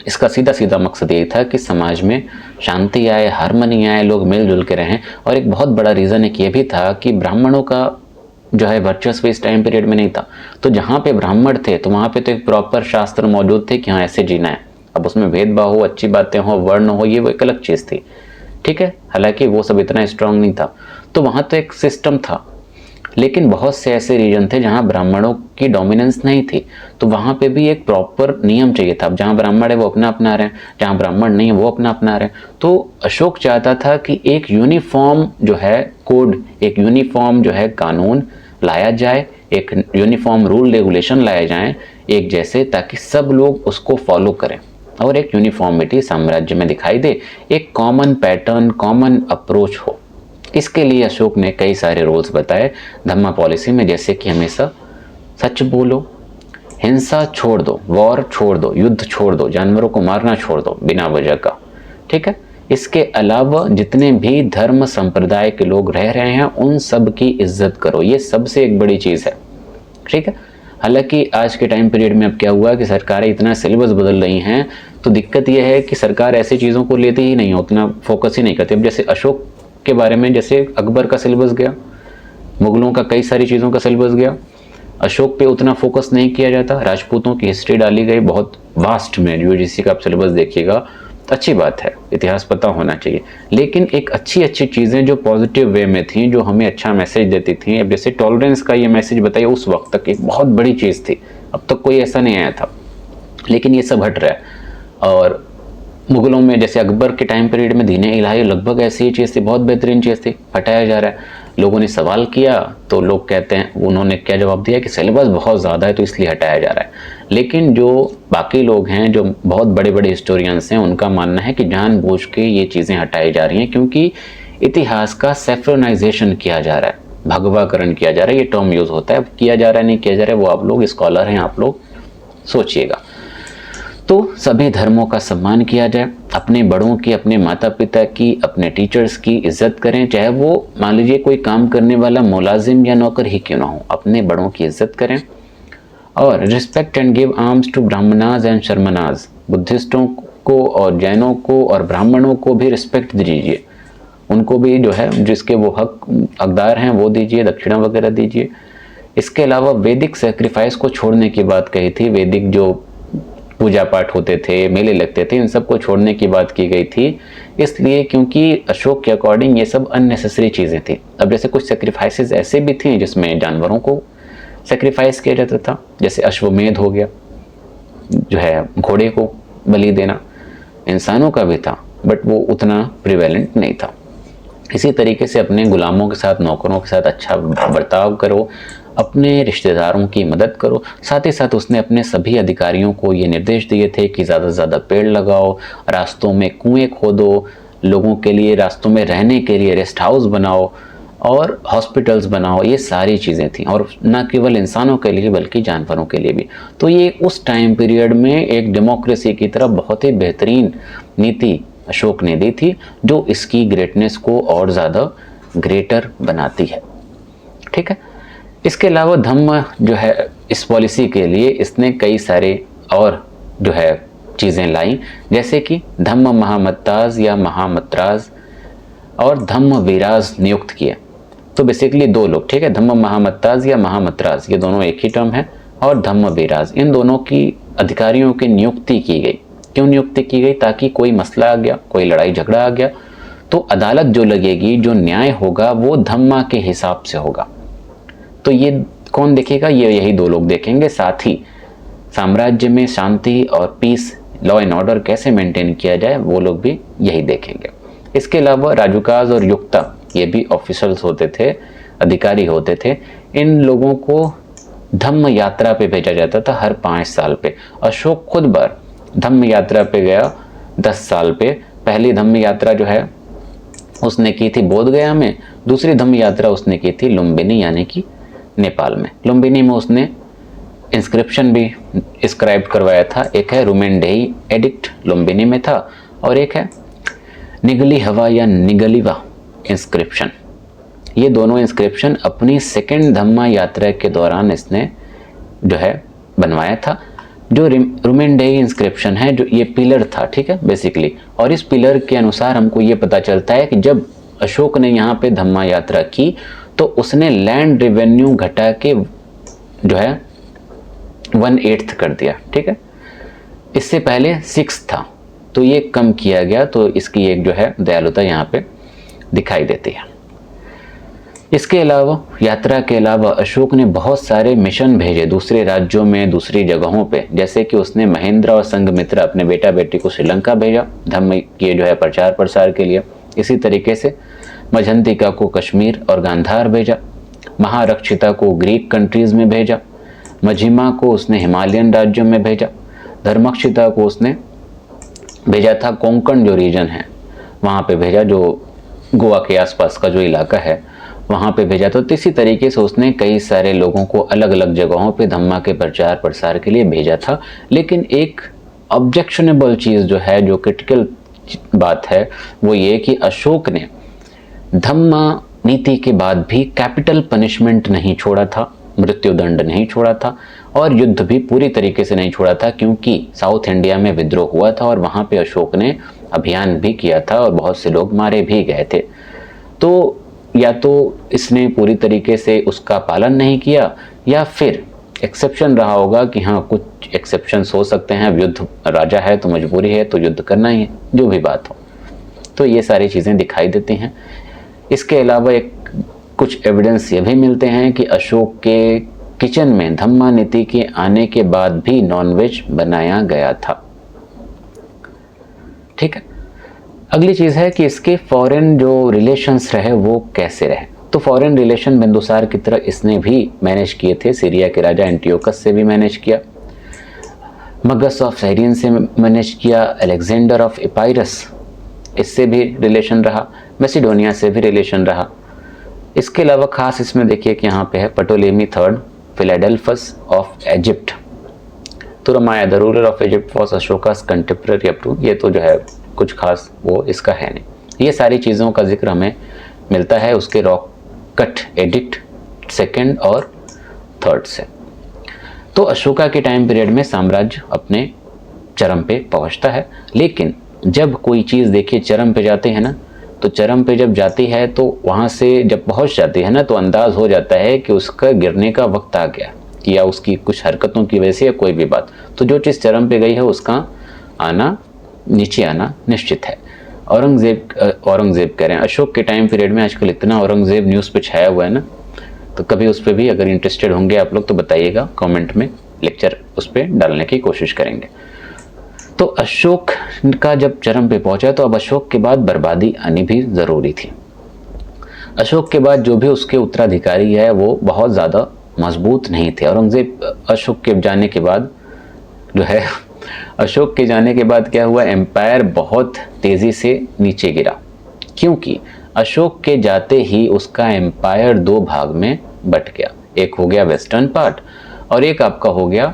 A: इसका सीधा सीधा मकसद यही था कि समाज में शांति आए, हार्मनी आए, लोग मिलजुल के रहें। और एक बहुत बड़ा रीज़न एक ये भी था कि ब्राह्मणों का जो है वर्चस्व इस टाइम पीरियड में नहीं था। तो जहाँ पे ब्राह्मण थे तो वहाँ पे तो एक प्रॉपर शास्त्र मौजूद थे कि हाँ, ऐसे जीना है। अब उसमें भेदभाव हो, अच्छी बातें हो, वर्ण हो, ये वो एक अलग चीज़ थी। ठीक है, हालांकि वो सब इतना स्ट्रांग नहीं था, तो वहाँ तो एक सिस्टम था। लेकिन बहुत से ऐसे रीजन थे जहाँ ब्राह्मणों की डोमिनेंस नहीं थी, तो वहाँ पे भी एक प्रॉपर नियम चाहिए था। अब जहाँ ब्राह्मण है वो अपना अपना रहे, जहाँ ब्राह्मण नहीं है वो अपना अपना रहे। तो अशोक चाहता था कि एक यूनिफॉर्म जो है कोड, एक यूनिफॉर्म जो है कानून लाया जाए, एक यूनिफॉर्म रूल रेगुलेशन लाए जाएं एक जैसे, ताकि सब लोग उसको फॉलो करें और एक यूनिफॉर्मिटी साम्राज्य में दिखाई दे, एक कॉमन पैटर्न, कॉमन अप्रोच हो। इसके लिए अशोक ने कई सारे रूल्स बताए धम्मा पॉलिसी में, जैसे कि हमेशा सच बोलो, हिंसा छोड़ दो, वॉर छोड़ दो, युद्ध छोड़ दो, जानवरों को मारना छोड़ दो बिना वजह का। ठीक है। इसके अलावा जितने भी धर्म संप्रदाय के लोग रह रहे हैं उन सब की इज्जत करो, ये सबसे एक बड़ी चीज़ है। ठीक है। हालांकि आज के टाइम पीरियड में अब क्या हुआ कि सरकारें इतना सिलेबस बदल रही हैं, तो दिक्कत यह है कि सरकार ऐसी चीज़ों को लेती ही नहीं, उतना फोकस ही नहीं करती। अब जैसे अशोक के बारे में, जैसे अकबर का सिलेबस गया, मुगलों का कई सारी चीज़ों का सिलेबस गया, अशोक पे उतना फोकस नहीं किया जाता। राजपूतों की हिस्ट्री डाली गई बहुत वास्ट में, यूजीसी का आप सिलेबस देखिएगा अच्छी बात है, इतिहास पता होना चाहिए, लेकिन एक अच्छी चीज़ें जो पॉजिटिव वे में थी, जो हमें अच्छा मैसेज देती थी, अब जैसे टॉलरेंस का ये मैसेज बताइए, उस वक्त तक एक बहुत बड़ी चीज़ थी, अब तक कोई ऐसा नहीं आया था, लेकिन ये सब हट रहा है। और मुगलों में जैसे अकबर के टाइम पीरियड में दीन इलाही लगभग ऐसी ही चीज़ थी, बहुत बेहतरीन चीज़ थी, हटाया जा रहा है। लोगों ने सवाल किया तो लोग कहते हैं, उन्होंने क्या जवाब दिया कि सिलेबस बहुत ज़्यादा है तो इसलिए हटाया जा रहा है। लेकिन जो बाकी लोग हैं, जो बहुत बड़े बड़े हिस्टोरियंस हैं, उनका मानना है कि जानबूझ के ये चीज़ें हटाई जा रही हैं, क्योंकि इतिहास का सेफ्रोनाइजेशन किया जा रहा है, भगवाकरण किया जा रहा है, ये टर्म यूज़ होता है, किया जा रहा है नहीं किया जा रहा है वो आप लोग स्कॉलर हैं, आप लोग सोचिएगा। तो सभी धर्मों का सम्मान किया जाए, अपने बड़ों की, अपने माता पिता की, अपने टीचर्स की इज्जत करें, चाहे वो मान लीजिए कोई काम करने वाला मुलाजिम या नौकर ही क्यों ना हो, अपने बड़ों की इज्जत करें। और respect and give alms to Brahmanas and Shramanas, बुद्धिस्टों को और जैनों को और ब्राह्मणों को भी रिस्पेक्ट दीजिए, उनको भी जो है जिसके वो हकदार हैं वो दीजिए, दक्षिणा वगैरह दीजिए। इसके अलावा वैदिक सेक्रीफाइस को छोड़ने की बात कही थी, वैदिक जो पूजा पाठ होते थे, मेले लगते थे, इन सब को छोड़ने की बात की गई थी, इसलिए क्योंकि अशोक के अकॉर्डिंग ये सब अननेसेसरी चीज़ें थी। अब जैसे कुछ सेक्रीफाइसेस ऐसे भी थे जिसमें जानवरों को सेक्रीफाइस किया जाता था, जैसे अश्वमेध हो गया, जो है घोड़े को बलि देना, इंसानों का भी था बट वो उतना प्रिवेलेंट नहीं था। इसी तरीके से अपने गुलामों के साथ, नौकरों के साथ अच्छा बर्ताव करो, अपने रिश्तेदारों की मदद करो। साथ ही साथ उसने अपने सभी अधिकारियों को ये निर्देश दिए थे कि ज़्यादा से ज़्यादा पेड़ लगाओ, रास्तों में कुएं खोदो, लोगों के लिए रास्तों में रहने के लिए रेस्ट हाउस बनाओ और हॉस्पिटल्स बनाओ, ये सारी चीज़ें थी, और न केवल इंसानों के लिए बल्कि जानवरों के लिए भी। तो ये उस टाइम पीरियड में एक डेमोक्रेसी की तरफ बहुत ही बेहतरीन नीति अशोक ने दी थी, जो इसकी ग्रेटनेस को और ज़्यादा ग्रेटर बनाती है। ठीक है, इसके अलावा धम्म जो है, इस पॉलिसी के लिए इसने कई सारे और जो है चीज़ें लाई, जैसे कि धम्म महामत्ताज या महामत्राज और धम्म वीराज नियुक्त किए। तो बेसिकली दो लोग, ठीक है, धम्म महामत्ताज या महामत्राज ये दोनों एक ही टर्म है, और धम्म वीराज, इन दोनों की अधिकारियों की नियुक्ति की गई। क्यों नियुक्ति की गई? ताकि कोई मसला आ गया, कोई लड़ाई झगड़ा आ गया तो अदालत जो लगेगी, जो न्याय होगा वो धम्मा के हिसाब से होगा। तो ये कौन देखेगा? ये यही दो लोग देखेंगे। साथ ही साम्राज्य में शांति और पीस, लॉ एंड ऑर्डर कैसे मेंटेन किया जाए, वो लोग भी यही देखेंगे। इसके अलावा राजुकाज और युक्ता, ये भी ऑफिसर्स होते थे, अधिकारी होते थे। इन लोगों को धम्म यात्रा पे भेजा जाता था हर 5 साल पे। अशोक खुद बार धम्म यात्रा पे गया 10 साल पे। पहली धम्म यात्रा जो है उसने की थी बोध गया में, दूसरी धम्म यात्रा उसने की थी लुम्बिनी यानी कि नेपाल में। लुम्बिनी में उसने इंस्क्रिप्शन भी इंस्क्राइब करवाया था। एक है रुमेनडेई एडिक्ट, लुम्बिनी में था, और एक है निगली हवा या निगलीवा इंस्क्रिप्शन। ये दोनों इंस्क्रिप्शन अपनी सेकेंड धम्मा यात्रा के दौरान इसने जो है बनवाया था। जो रुमेनडेई इंस्क्रिप्शन है, जो ये पिलर था, ठीक है, बेसिकली, और इस पिलर के अनुसार हमको ये पता चलता है कि जब अशोक ने यहाँ पे धम्मा यात्रा की तो उसने लैंड रेवेन्यू घटा के जो है 1/8 कर दिया। ठीक है, इससे पहले 6 था तो ये कम किया गया। तो इसकी एक जो है दयालुता यहाँ पे दिखाई देती है। इसके अलावा, यात्रा के अलावा अशोक ने बहुत सारे मिशन भेजे दूसरे राज्यों में, दूसरी जगहों पे। जैसे कि उसने महेंद्र और संघमित्रा, अपने बेटा बेटी को श्रीलंका भेजा धम्म के जो है प्रचार प्रसार के लिए। इसी तरीके से मझंतिका को कश्मीर और गांधार भेजा, महारक्षिता को ग्रीक कंट्रीज में भेजा, मझिमा को उसने हिमालयन राज्यों में भेजा, धर्मक्षिता को उसने भेजा था कोंकण जो रीजन है वहाँ पे भेजा, जो गोवा के आसपास का जो इलाका है वहाँ पे भेजा। तो इसी तरीके से उसने कई सारे लोगों को अलग अलग जगहों पे धम्मा के प्रचार प्रसार के लिए भेजा था। लेकिन एक ऑब्जेक्शनेबल चीज़ जो है, जो क्रिटिकल बात है, वो ये कि अशोक ने धम्मा नीति के बाद भी कैपिटल पनिशमेंट नहीं छोड़ा था, मृत्युदंड नहीं छोड़ा था, और युद्ध भी पूरी तरीके से नहीं छोड़ा था, क्योंकि साउथ इंडिया में विद्रोह हुआ था और वहाँ पे अशोक ने अभियान भी किया था और बहुत से लोग मारे भी गए थे। तो या तो इसने पूरी तरीके से उसका पालन नहीं किया, या फिर एक्सेप्शन रहा होगा कि हाँ कुछ एक्सेप्शंस हो सकते हैं, अब युद्ध राजा है तो मजबूरी है तो युद्ध करना ही है, जो भी बात हो। तो ये सारी चीज़ें दिखाई देती हैं। इसके अलावा एक कुछ एविडेंस ये भी मिलते हैं कि अशोक के किचन में धम्मा नीति के आने के बाद भी नॉनवेज बनाया गया था। ठीक है, अगली चीज़ है कि इसके फॉरेन जो रिलेशंस रहे वो कैसे रहे। तो फॉरेन रिलेशन बिंदुसार की तरह इसने भी मैनेज किए थे। सीरिया के राजा एंटियोकस से भी मैनेज किया, मगस ऑफ साइरियन से मैनेज किया, अलेक्जेंडर ऑफ एपाइरस इससे भी रिलेशन रहा, मैसिडोनिया से भी रिलेशन रहा। इसके अलावा खास इसमें देखिए कि यहाँ पे है Ptolemy third Philadelphus of Egypt. तो रामाया the ruler of Egypt was Ashoka's contemporary up to, ये तो जो है कुछ खास वो इसका है नहीं। ये सारी चीज़ों का जिक्र हमें मिलता है उसके रॉक कट एडिक्ट सेकंड और थर्ड से। तो अशोका के टाइम पीरियड में साम्राज्य अपने चरम पे पहुंचता है। लेकिन जब कोई चीज़ देखिए चरम पे जाती है ना, तो चरम पे जब जाती है तो वहाँ से जब पहुँच जाती है ना, तो अंदाज हो जाता है कि उसका गिरने का वक्त आ गया, कि या उसकी कुछ हरकतों की वजह से या कोई भी बात। तो जो चीज़ चरम पे गई है उसका आना, नीचे आना निश्चित है। औरंगजेब कह रहे हैं अशोक के टाइम पीरियड में, आजकल इतना औरंगजेब न्यूज़ पे छाया हुआ है ना, तो कभी उस पर भी अगर इंटरेस्टेड होंगे आप लोग तो बताइएगा कमेंट में, लेक्चर उस पर डालने की कोशिश करेंगे। तो अशोक का जब चरम पे पहुंचा तो अब अशोक के बाद बर्बादी आनी भी ज़रूरी थी। अशोक के बाद जो भी उसके उत्तराधिकारी है वो बहुत ज़्यादा मजबूत नहीं थे। औरंगजेब अशोक के जाने के बाद जो है, अशोक के जाने के बाद क्या हुआ, एम्पायर बहुत तेज़ी से नीचे गिरा, क्योंकि अशोक के जाते ही उसका एम्पायर दो भाग में बट गया। एक हो गया वेस्टर्न पार्ट और एक आपका हो गया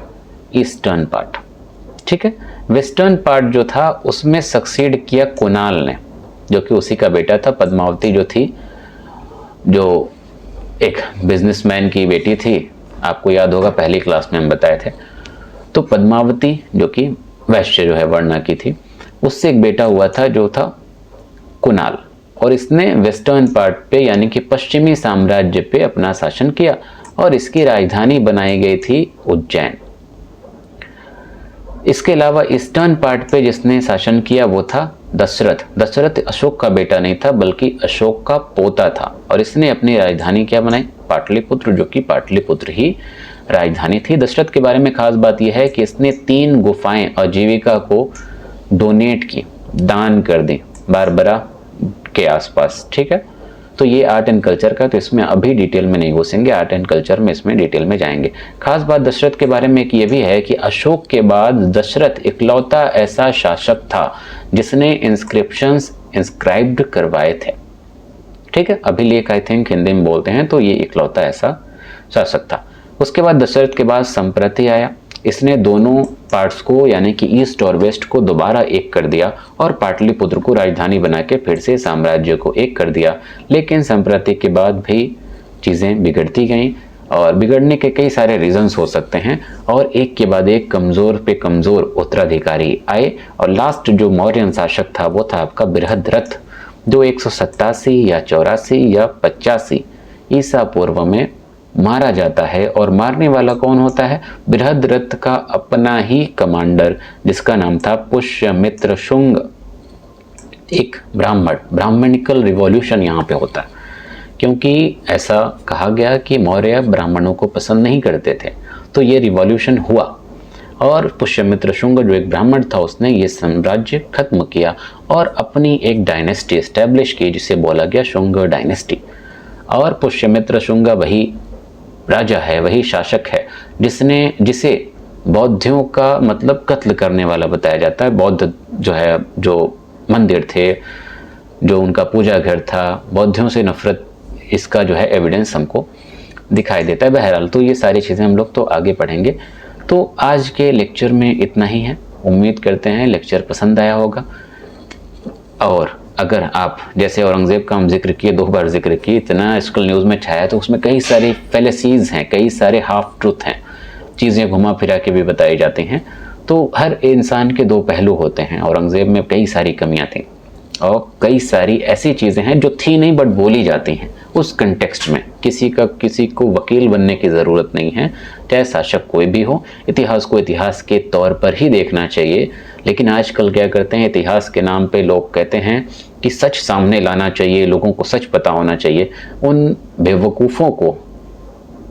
A: ईस्टर्न पार्ट। ठीक है, वेस्टर्न पार्ट जो था उसमें सक्सीड किया कुणाल ने, जो कि उसी का बेटा था। पद्मावती जो थी, जो एक बिजनेसमैन की बेटी थी, आपको याद होगा पहली क्लास में हम बताए थे। तो पद्मावती जो कि वैश्य जो है वर्णा की थी, उससे एक बेटा हुआ था जो था कुणाल, और इसने वेस्टर्न पार्ट पे यानी कि पश्चिमी साम्राज्य पे अपना शासन किया और इसकी राजधानी बनाई गई थी उज्जैन। इसके अलावा ईस्टर्न पार्ट पे जिसने शासन किया वो था दशरथ। दशरथ अशोक का बेटा नहीं था बल्कि अशोक का पोता था, और इसने अपनी राजधानी क्या बनाई, पाटलिपुत्र, जो कि पाटलिपुत्र ही राजधानी थी। दशरथ के बारे में खास बात यह है कि इसने 3 गुफाएं आजीविका को डोनेट की, दान कर दी बारबरा के आसपास। ठीक है, तो ये आर्ट एंड कल्चर का, तो इसमें अभी डिटेल में नहीं घुसेंगे, आर्ट एंड कल्चर में इसमें डिटेल में जाएंगे। खास बात दशरथ के बारे में एक ये भी है कि अशोक के बाद दशरथ इकलौता ऐसा शासक था जिसने इंस्क्रिप्शंस इंस्क्राइब्ड करवाए थे। ठीक है, अभिलेख आई थिंक हिंदी में बोलते हैं, तो ये इकलौता ऐसा शासक था। उसके बाद दशरथ के बाद संप्रति आया, इसने दोनों पार्ट्स को यानी कि ईस्ट और वेस्ट को दोबारा एक कर दिया और पाटलिपुत्र को राजधानी बना के फिर से साम्राज्य को एक कर दिया। लेकिन संप्रति के बाद भी चीज़ें बिगड़ती गईं, और बिगड़ने के कई सारे रीजंस हो सकते हैं, और एक के बाद एक कमज़ोर पे कमज़ोर उत्तराधिकारी आए। और लास्ट जो मौर्य शासक था वो था आपका बृहद्रथ, जो 187 या 84 या 85 ईसा पूर्व में मारा जाता है। और मारने वाला कौन होता है, बृहद्रथ का अपना ही कमांडर जिसका नाम था पुष्यमित्र शुंग। एक ब्राह्मणिकल रिवॉल्यूशन यहाँ पे होता है, क्योंकि ऐसा कहा गया कि मौर्य ब्राह्मणों को पसंद नहीं करते थे, तो ये रिवॉल्यूशन हुआ और पुष्यमित्र शुंग जो एक ब्राह्मण था उसने ये साम्राज्य खत्म किया और अपनी एक डायनेस्टी एस्टेब्लिश की जिसे बोला गया शुंग डायनेस्टी। और पुष्यमित्र शुंग वही राजा है, वही शासक है जिसे बौद्धियों का मतलब कत्ल करने वाला बताया जाता है। बौद्ध जो है, जो मंदिर थे, जो उनका पूजा घर था, बौद्धियों से नफरत, इसका जो है एविडेंस हमको दिखाई देता है। बहरहाल तो ये सारी चीज़ें हम लोग तो आगे पढ़ेंगे। तो आज के लेक्चर में इतना ही है। उम्मीद करते हैं लेक्चर पसंद आया होगा, और अगर आप जैसे औरंगज़ेब का हम जिक्र किए, 2 बार जिक्र किए, इतना आजकल न्यूज़ में छाया, तो उसमें कई सारी फैलेसीज हैं, कई सारे हाफ ट्रूथ हैं, चीज़ें घुमा फिरा के भी बताई जाती हैं। तो हर इंसान के 2 पहलू होते हैं। औरंगज़ेब में कई सारी कमियां थी और कई सारी ऐसी चीज़ें हैं जो थी नहीं बट बोली जाती हैं, उस कंटेक्स्ट में किसी को वकील बनने की ज़रूरत नहीं है, चाहे शासक कोई भी हो। इतिहास को इतिहास के तौर पर ही देखना चाहिए। लेकिन आजकल क्या करते हैं, इतिहास के नाम पे लोग कहते हैं कि सच सामने लाना चाहिए, लोगों को सच पता होना चाहिए। उन बेवकूफ़ों को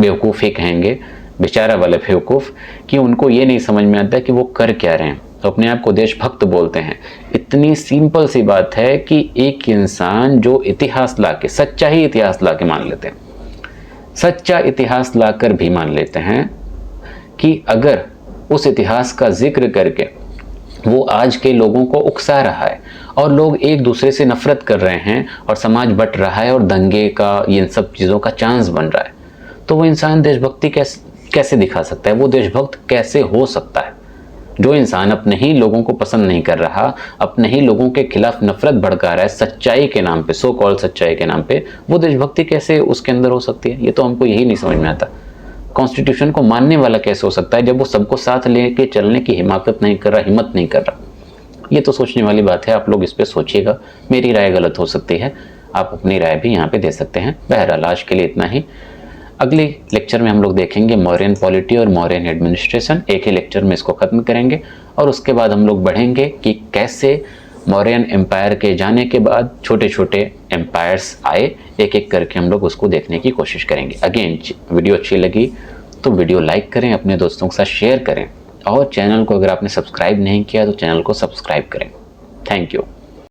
A: बेवकूफ़ ही कहेंगे, बेचारा वाले बेवकूफ़, कि उनको ये नहीं समझ में आता कि वो कर क्या रहे हैं, तो अपने आप को देशभक्त बोलते हैं। इतनी सिंपल सी बात है कि एक इंसान जो इतिहास लाके, सच्चा ही इतिहास लाके मान लेते हैं, सच्चा इतिहास लाकर भी मान लेते हैं कि अगर उस इतिहास का जिक्र करके वो आज के लोगों को उकसा रहा है और लोग एक दूसरे से नफरत कर रहे हैं और समाज बट रहा है और दंगे का, इन सब चीज़ों का चांस बन रहा है, तो वो इंसान देशभक्ति कैसे दिखा सकता है, वो देशभक्त कैसे हो सकता है? जो इंसान अपने ही लोगों को पसंद नहीं कर रहा, अपने ही लोगों के खिलाफ नफरत भड़का रहा है सच्चाई के नाम पे, सो कॉल्ड सच्चाई के नाम पे, वो देशभक्ति कैसे उसके अंदर हो सकती है? ये तो हमको यही नहीं समझ में आता। कॉन्स्टिट्यूशन को मानने वाला कैसे हो सकता है जब वो सबको साथ लेके चलने की हिम्मत नहीं कर रहा? ये तो सोचने वाली बात है। आप लोग इस पर सोचिएगा, मेरी राय गलत हो सकती है, आप अपनी राय भी यहाँ पे दे सकते हैं। बहरहाल आज के लिए इतना ही। अगले लेक्चर में हम लोग देखेंगे मौर्यन पॉलिटी और मौर्यन एडमिनिस्ट्रेशन, एक ही लेक्चर में इसको खत्म करेंगे और उसके बाद हम लोग बढ़ेंगे कि कैसे मौर्यन एम्पायर के जाने के बाद छोटे छोटे एम्पायर्स आए, एक एक करके हम लोग उसको देखने की कोशिश करेंगे। अगेन, वीडियो अच्छी लगी तो वीडियो लाइक करें, अपने दोस्तों के साथ शेयर करें और चैनल को अगर आपने सब्सक्राइब नहीं किया तो चैनल को सब्सक्राइब करें। Thank you.